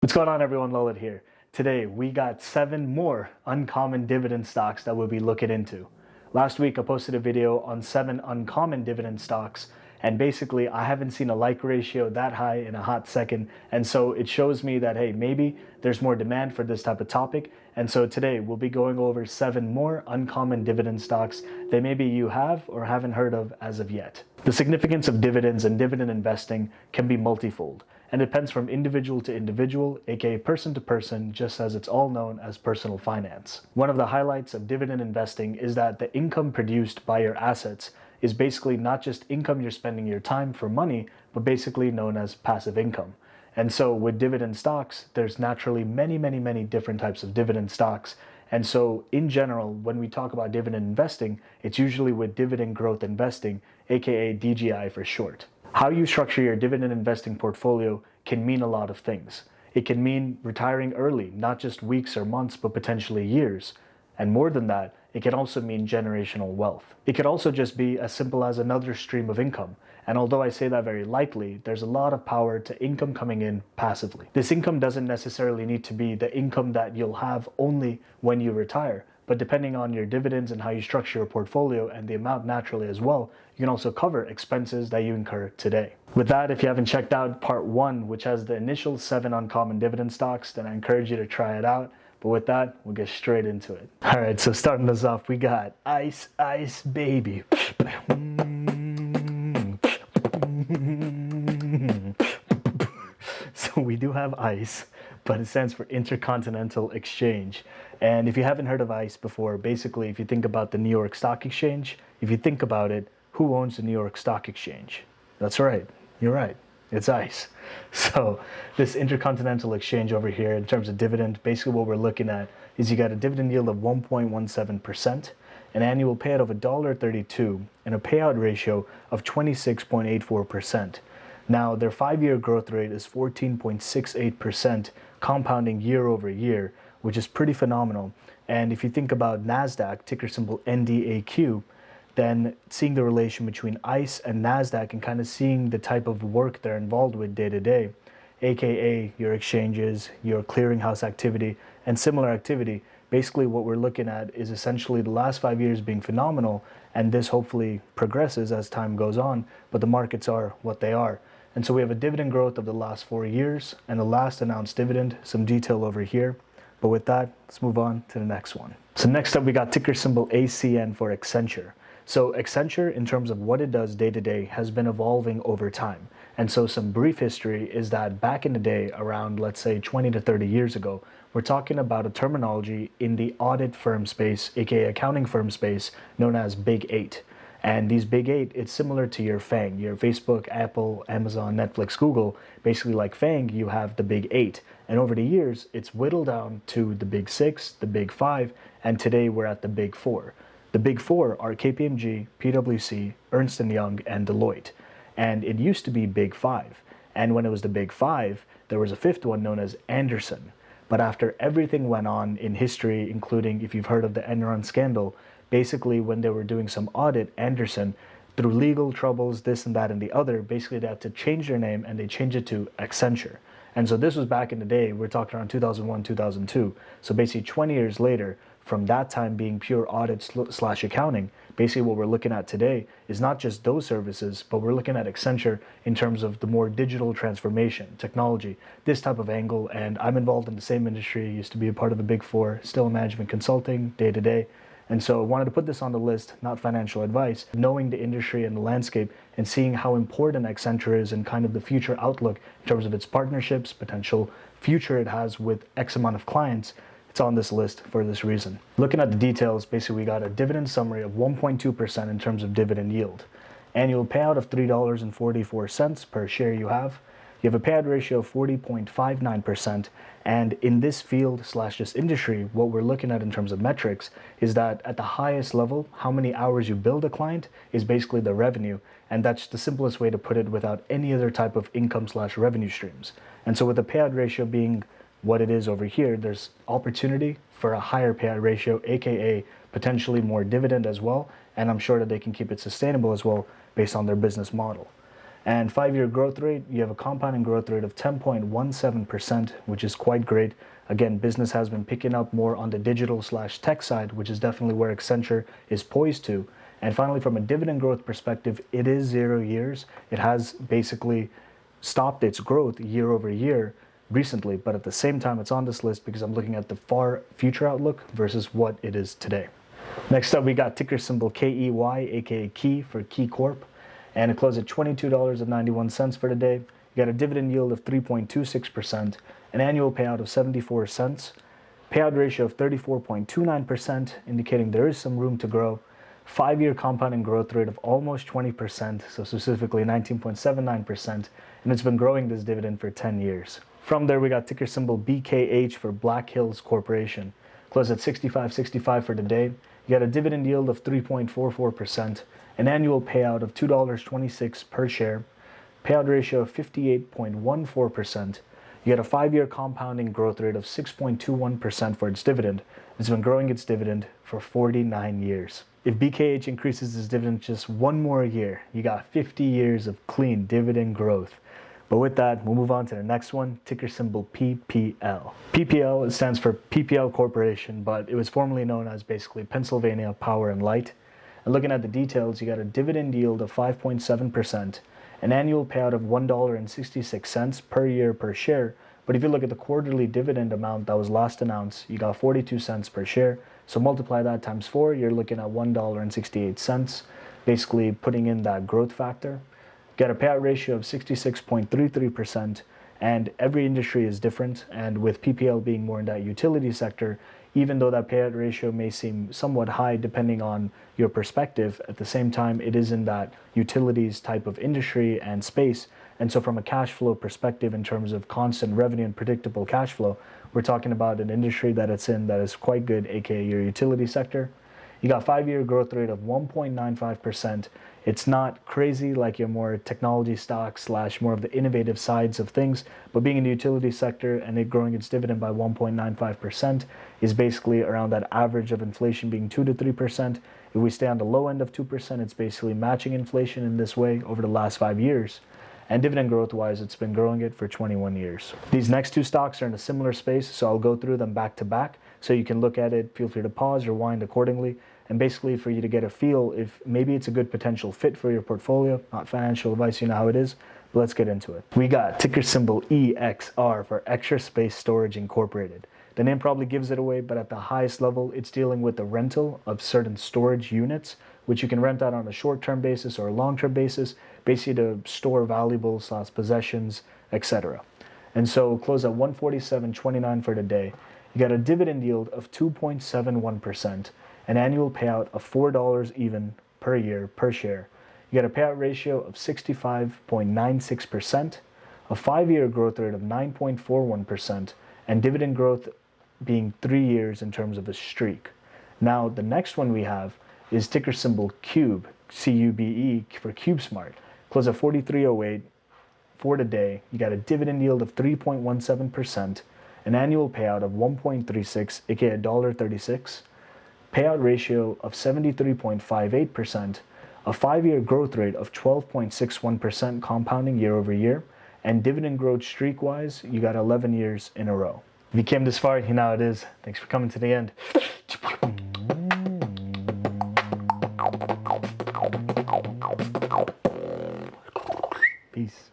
What's going on, everyone? Lilith here. Today we got 7 more uncommon dividend stocks that we'll be looking into. Last week I posted a video on 7 uncommon dividend stocks, and basically I haven't seen a like ratio that high in a hot second, and so it shows me that hey, maybe there's more demand for this type of topic. And so today we'll be going over 7 more uncommon dividend stocks that maybe you have or haven't heard of as of yet. The significance of dividends and dividend investing can be multifold and depends from individual to individual, aka person to person, just as it's all known as personal finance. One of the highlights of dividend investing is that the income produced by your assets is basically not just income you're spending your time for money, but basically known as passive income. And so with dividend stocks, there's naturally many different types of dividend stocks. And so in general, when we talk about dividend investing, it's usually with dividend growth investing, aka DGI for short. How you structure your dividend investing portfolio can mean a lot of things. It can mean retiring early, not just weeks or months, but potentially years. And more than that, it can also mean generational wealth. It could also just be as simple as another stream of income. And although I say that very lightly, there's a lot of power to income coming in passively. This income doesn't necessarily need to be the income that you'll have only when you retire, but depending on your dividends and how you structure your portfolio and the amount naturally as well, you can also cover expenses that you incur today. With that, if you haven't checked out part 1, which has the initial 7 uncommon dividend stocks, then I encourage you to try it out. But with that, we'll get straight into it. All right, so starting us off, we got Ice Baby. So we do have ICE, but it stands for Intercontinental Exchange. And if you haven't heard of ICE before, basically if you think about the New York Stock Exchange, if you think about it, who owns the New York Stock Exchange? That's right, you're right, it's ICE. So this Intercontinental Exchange over here, in terms of dividend, basically what we're looking at is you got a dividend yield of 1.17%, an annual payout of $1.32, and a payout ratio of 26.84%. Now, their 5-year growth rate is 14.68%, compounding year over year, which is pretty phenomenal. And if you think about NASDAQ, ticker symbol NDAQ, then seeing the relation between ICE and NASDAQ and kind of seeing the type of work they're involved with day to day, aka your exchanges, your clearinghouse activity, and similar activity, basically what we're looking at is essentially the last 5 years being phenomenal, and this hopefully progresses as time goes on, but the markets are what they are. And so we have a dividend growth of the last 4 years, and the last announced dividend, some detail over here. But with that, let's move on to the next one. So next up, we got ticker symbol ACN for Accenture. So Accenture, in terms of what it does day to day, has been evolving over time. And so some brief history is that back in the day, around let's say 20 to 30 years ago, we're talking about a terminology in the audit firm space, aka accounting firm space, known as Big 8. And these Big 8, it's similar to your FANG, your Facebook, Apple, Amazon, Netflix, Google. Basically like FANG, you have the Big 8. And over the years, it's whittled down to the Big 6, the Big 5, and today we're at the Big 4. The Big 4 are KPMG, PwC, Ernst & Young, and Deloitte. And it used to be Big 5. And when it was the Big 5, there was a 5th one known as Andersen. But after everything went on in history, including if you've heard of the Enron scandal, basically when they were doing some audit, Andersen, through legal troubles, this and that and the other, basically they had to change their name and they changed it to Accenture. And so this was back in the day, we're talking around 2001, 2002. So basically 20 years later, from that time being pure audit slash accounting, basically what we're looking at today is not just those services, but we're looking at Accenture in terms of the more digital transformation, technology, this type of angle. And I'm involved in the same industry, used to be a part of the Big 4, still in management consulting day to day. And so I wanted to put this on the list, not financial advice, knowing the industry and the landscape and seeing how important Accenture is and kind of the future outlook in terms of its partnerships, potential future it has with X amount of clients. It's on this list for this reason. Looking at the details, basically we got a dividend summary of 1.2% in terms of dividend yield. Annual payout of $3.44 per share you have. You have a payout ratio of 40.59%, and in this field slash this industry, what we're looking at in terms of metrics is that at the highest level, how many hours you build a client is basically the revenue, and that's the simplest way to put it without any other type of income slash revenue streams. And so with the payout ratio being what it is over here, there's opportunity for a higher payout ratio, aka potentially more dividend as well, and I'm sure that they can keep it sustainable as well based on their business model. And 5-year growth rate, you have a compounding growth rate of 10.17%, which is quite great. Again, business has been picking up more on the digital/tech side, which is definitely where Accenture is poised to. And finally, from a dividend growth perspective, it is 0 years. It has basically stopped its growth year over year recently, but at the same time, it's on this list because I'm looking at the far future outlook versus what it is today. Next up, we got ticker symbol KEY, aka Key for Key Corp, and it closed at $22.91 for the day. You got a dividend yield of 3.26%, an annual payout of 74 cents, payout ratio of 34.29%, indicating there is some room to grow. 5-year compounding growth rate of almost 20%, so specifically 19.79%, and it's been growing this dividend for 10 years. From there, we got ticker symbol BKH for Black Hills Corporation. Closed at $65.65 for the day. You got a dividend yield of 3.44%, an annual payout of $2.26 per share, payout ratio of 58.14%. You got a 5-year compounding growth rate of 6.21% for its dividend. It's been growing its dividend for 49 years. If BKH increases its dividend just one more year, you got 50 years of clean dividend growth. But with that, we'll move on to the next one, ticker symbol PPL. PPL, it stands for PPL Corporation, but it was formerly known as basically Pennsylvania Power and Light. And looking at the details, you got a dividend yield of 5.7%, an annual payout of $1.66 per year per share. But if you look at the quarterly dividend amount that was last announced, you got 42 cents per share. So multiply that times 4, you're looking at $1.68, basically putting in that growth factor. Get a payout ratio of 66.33%, and every industry is different. And with PPL being more in that utility sector, even though that payout ratio may seem somewhat high depending on your perspective, at the same time, it is in that utilities type of industry and space. And so from a cash flow perspective, in terms of constant revenue and predictable cash flow, we're talking about an industry that it's in that is quite good, aka your utility sector. You got 5-year growth rate of 1.95%. It's not crazy like your more technology stocks / more of the innovative sides of things, but being in the utility sector and it growing its dividend by 1.95% is basically around that average of inflation being 2 to 3%. If we stay on the low end of 2%, it's basically matching inflation in this way over the last 5 years. And dividend growth wise, it's been growing it for 21 years. These next two stocks are in a similar space, so I'll go through them back to back so you can look at it. Feel free to pause, rewind accordingly, and basically for you to get a feel if maybe it's a good potential fit for your portfolio. Not financial advice, you know how it is, but let's get into it. We got ticker symbol EXR for Extra Space Storage Incorporated. The name probably gives it away, but at the highest level, it's dealing with the rental of certain storage units, which you can rent out on a short-term basis or a long-term basis, basically to store valuables, possessions, etc. And so close at 147.29 for the day. You got a dividend yield of 2.71%, an annual payout of $4 even per year per share. You got a payout ratio of 65.96%, a 5-year growth rate of 9.41%, and dividend growth being 3 years in terms of a streak. Now, the next one we have is ticker symbol CUBE, CUBE for CubeSmart. Close at 43.08 for the day. You got a dividend yield of 3.17%, an annual payout of 1.36, aka $1.36, payout ratio of 73.58%, a 5-year growth rate of 12.61% compounding year over year, and dividend growth streak-wise, you got 11 years in a row. If you came this far, you know how it is. Thanks for coming to the end. Peace.